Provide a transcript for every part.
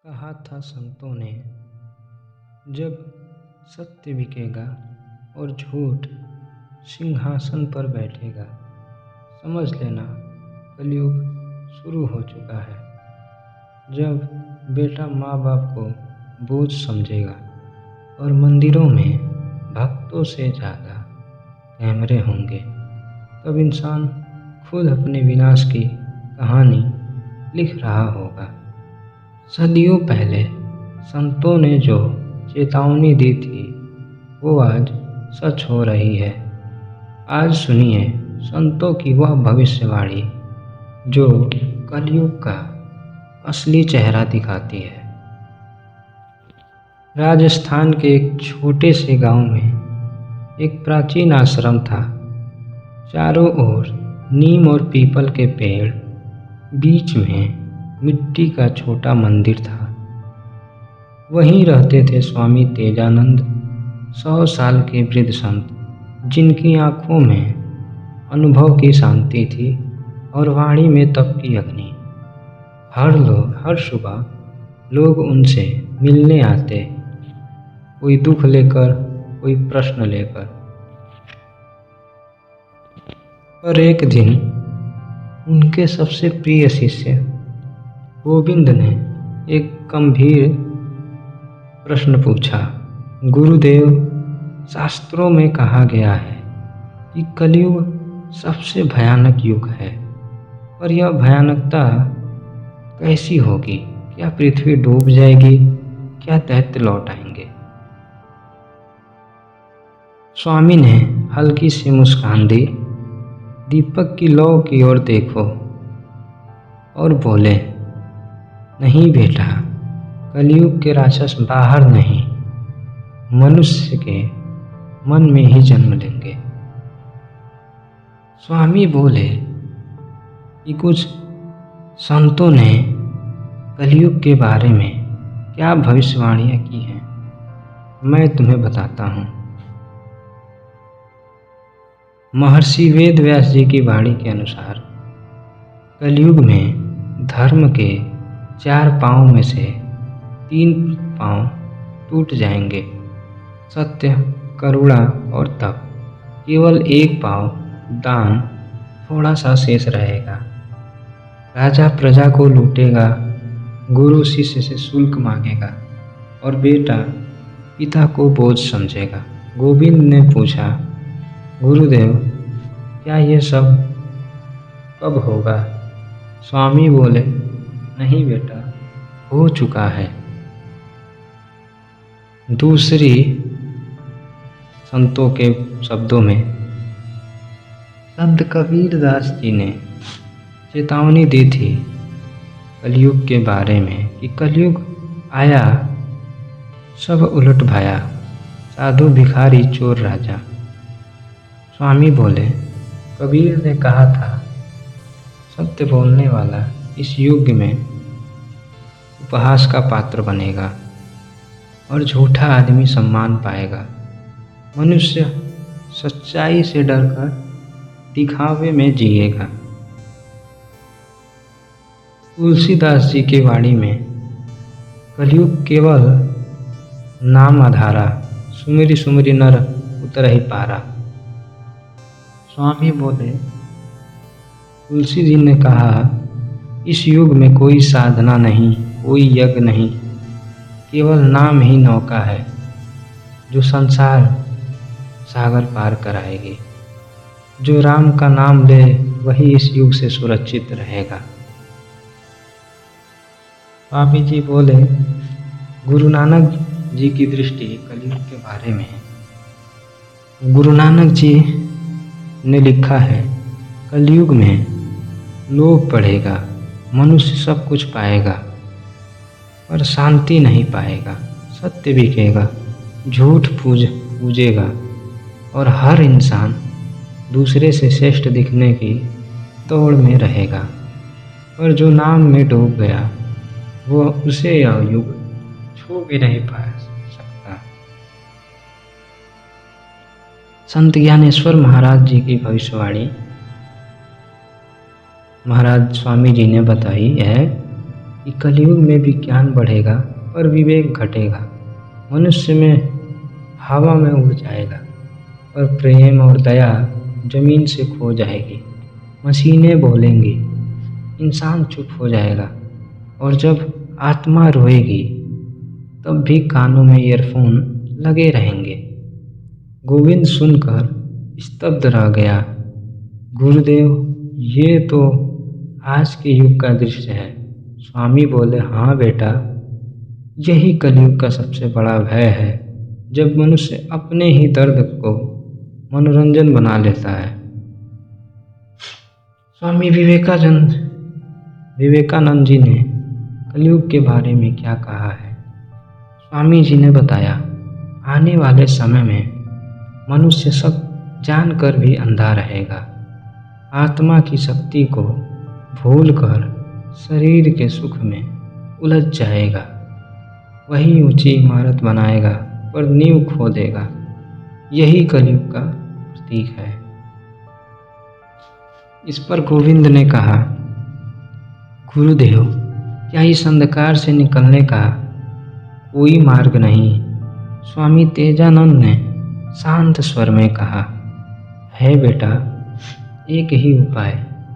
कहा था संतों ने, जब सत्य बिकेगा और झूठ सिंहासन पर बैठेगा, समझ लेना कलयुग शुरू हो चुका है। जब बेटा माँ बाप को बोझ समझेगा और मंदिरों में भक्तों से ज़्यादा कैमरे होंगे, तब इंसान खुद अपने विनाश की कहानी लिख रहा होगा। सदियों पहले संतों ने जो चेतावनी दी थी, वो आज सच हो रही है। आज सुनिए संतों की वह भविष्यवाणी जो कलयुग का असली चेहरा दिखाती है। राजस्थान के एक छोटे से गांव में एक प्राचीन आश्रम था। चारों ओर नीम और पीपल के पेड़, बीच में मिट्टी का छोटा मंदिर था। वहीं रहते थे स्वामी तेजानंद, 100 साल के वृद्ध संत, जिनकी आंखों में अनुभव की शांति थी और वाणी में तप की अग्नि। हर सुबह लोग उनसे मिलने आते, कोई दुख लेकर, कोई प्रश्न लेकर। पर एक दिन उनके सबसे प्रिय शिष्य गोविंद ने एक गंभीर प्रश्न पूछा। गुरुदेव, शास्त्रों में कहा गया है कि कलयुग सबसे भयानक युग है, पर यह भयानकता कैसी होगी? क्या पृथ्वी डूब जाएगी? क्या दैत्य लौट आएंगे? स्वामी ने हल्की सी मुस्कान दी, दीपक की लौ की ओर देखो और बोले, नहीं बेटा, कलयुग के राक्षस बाहर नहीं, मनुष्य के मन में ही जन्म लेंगे। स्वामी बोले कि कुछ संतों ने कलयुग के बारे में क्या भविष्यवाणियां की हैं, मैं तुम्हें बताता हूँ। महर्षि वेद व्यास जी की वाणी के अनुसार कलयुग में धर्म के 4 पांव में से 3 पांव टूट जाएंगे। सत्य, करुणा और तप। केवल 1 पांव दान, थोड़ा सा शेष रहेगा। राजा प्रजा को लूटेगा, गुरु शिष्य से शुल्क मांगेगा और बेटा पिता को बोझ समझेगा। गोविंद ने पूछा, गुरुदेव, क्या ये सब कब होगा? स्वामी बोले, नहीं बेटा, हो चुका है। दूसरी संतों के शब्दों में संत कबीर दास जी ने चेतावनी दी थी कलयुग के बारे में कि कलयुग आया, सब उलट भाया, साधु भिखारी चोर राजा। स्वामी बोले, कबीर ने कहा था, सत्य बोलने वाला इस युग में उपहास का पात्र बनेगा और झूठा आदमी सम्मान पाएगा। मनुष्य सच्चाई से डरकर दिखावे में जिएगा। तुलसीदास जी की वाणी में कलयुग केवल नाम आधारा, सुमिरि सुमिरि नर उतरहि पारा। स्वामी बोले, तुलसी जी ने कहा, इस युग में कोई साधना नहीं, कोई यज्ञ नहीं, केवल नाम ही नौका है जो संसार सागर पार कराएगी। जो राम का नाम ले वही इस युग से सुरक्षित रहेगा। स्वामी जी बोले, गुरु नानक जी की दृष्टि कलयुग के बारे में है। गुरु नानक जी ने लिखा है, कलयुग में लोभ बढ़ेगा, मनुष्य सब कुछ पाएगा पर शांति नहीं पाएगा। सत्य बिकेगा, झूठ पूजेगा और हर इंसान दूसरे से श्रेष्ठ दिखने की दौड़ में रहेगा। पर जो नाम में डूब गया, वो उसे यह युग छू भी नहीं पा सकता। संत ज्ञानेश्वर महाराज जी की भविष्यवाणी महाराज स्वामी जी ने बताई है कि कलयुग में भी ज्ञान बढ़ेगा पर विवेक घटेगा। मनुष्य में हवा में उड़ जाएगा पर प्रेम और दया जमीन से खो जाएगी। मशीनें बोलेंगी, इंसान चुप हो जाएगा और जब आत्मा रोएगी तब भी कानों में ईयरफोन लगे रहेंगे। गोविंद सुनकर स्तब्ध रह गया। गुरुदेव, ये तो आज के युग का दृश्य है। स्वामी बोले, हाँ बेटा, यही कलयुग का सबसे बड़ा भय है, जब मनुष्य अपने ही दर्द को मनोरंजन बना लेता है। स्वामी विवेकानंद जी ने कलयुग के बारे में क्या कहा है? स्वामी जी ने बताया, आने वाले समय में मनुष्य सब जानकर भी अंधा रहेगा। आत्मा की शक्ति को भूलकर शरीर के सुख में उलझ जाएगा। वही ऊंची इमारत बनाएगा पर नींव खो देगा। यही कलयुग का प्रतीक है। इस पर गोविंद ने कहा, गुरुदेव, क्या इस अंधकार से निकलने का कोई मार्ग नहीं? स्वामी तेजानंद ने शांत स्वर में कहा, है बेटा, एक ही उपाय,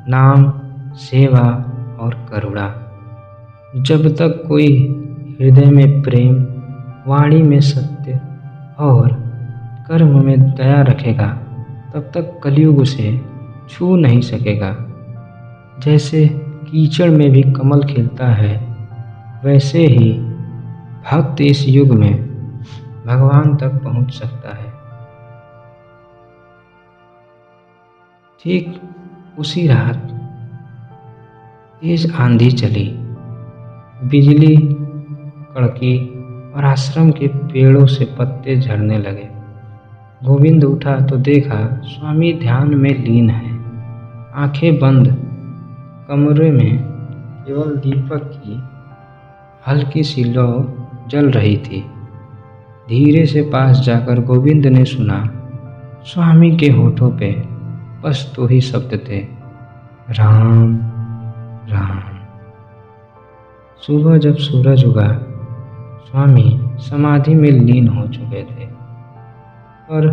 नाम, सेवा और करुणा। जब तक कोई हृदय में प्रेम, वाणी में सत्य और कर्म में दया रखेगा, तब तक कलयुग उसे छू नहीं सकेगा। जैसे कीचड़ में भी कमल खिलता है, वैसे ही भक्त इस युग में भगवान तक पहुंच सकता है। ठीक उसी रात तेज आंधी चली, बिजली कड़की और आश्रम के पेड़ों से पत्ते झड़ने लगे। गोविंद उठा तो देखा स्वामी ध्यान में लीन है, आंखें बंद। कमरे में केवल दीपक की हल्की सी लौ जल रही थी। धीरे से पास जाकर गोविंद ने सुना, स्वामी के होठों पे बस दो ही शब्द थे, राम राम। सुबह जब सूरज उगा, स्वामी समाधि में लीन हो चुके थे और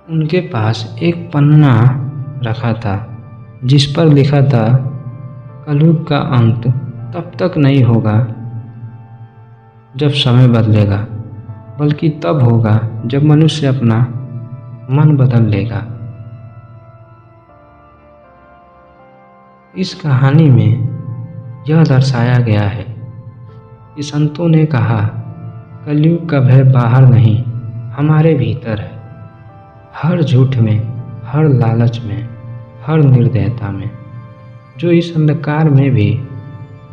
उनके पास एक पन्ना रखा था जिस पर लिखा था, कलयुग का अंत तब तक नहीं होगा जब समय बदलेगा, बल्कि तब होगा जब मनुष्य अपना मन बदल लेगा। इस कहानी में यह दर्शाया गया है कि संतों ने कहा, कलयुग का भय बाहर नहीं, हमारे भीतर है। हर झूठ में, हर लालच में, हर निर्दयता में। जो इस अंधकार में भी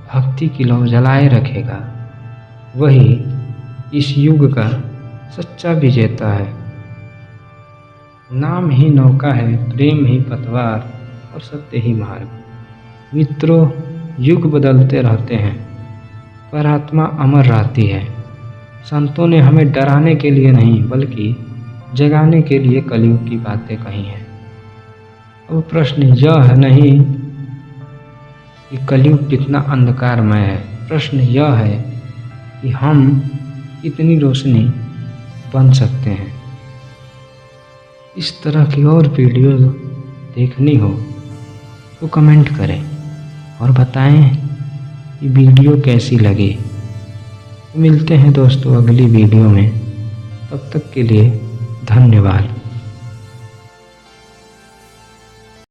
भक्ति की लौ जलाए रखेगा, वही इस युग का सच्चा विजेता है। नाम ही नौका है, प्रेम ही पतवार और सत्य ही मार्ग। मित्रों, युग बदलते रहते हैं पर आत्मा अमर रहती है। संतों ने हमें डराने के लिए नहीं, बल्कि जगाने के लिए कलयुग की बातें कही हैं। अब प्रश्न यह है नहीं कि कलयुग कितना अंधकारमय है, प्रश्न यह है कि हम कितनी रोशनी बन सकते हैं। इस तरह की और वीडियो देखनी हो तो कमेंट करें और बताएं कि वीडियो कैसी लगी। मिलते हैं दोस्तों अगली वीडियो में, तब तक के लिए धन्यवाद।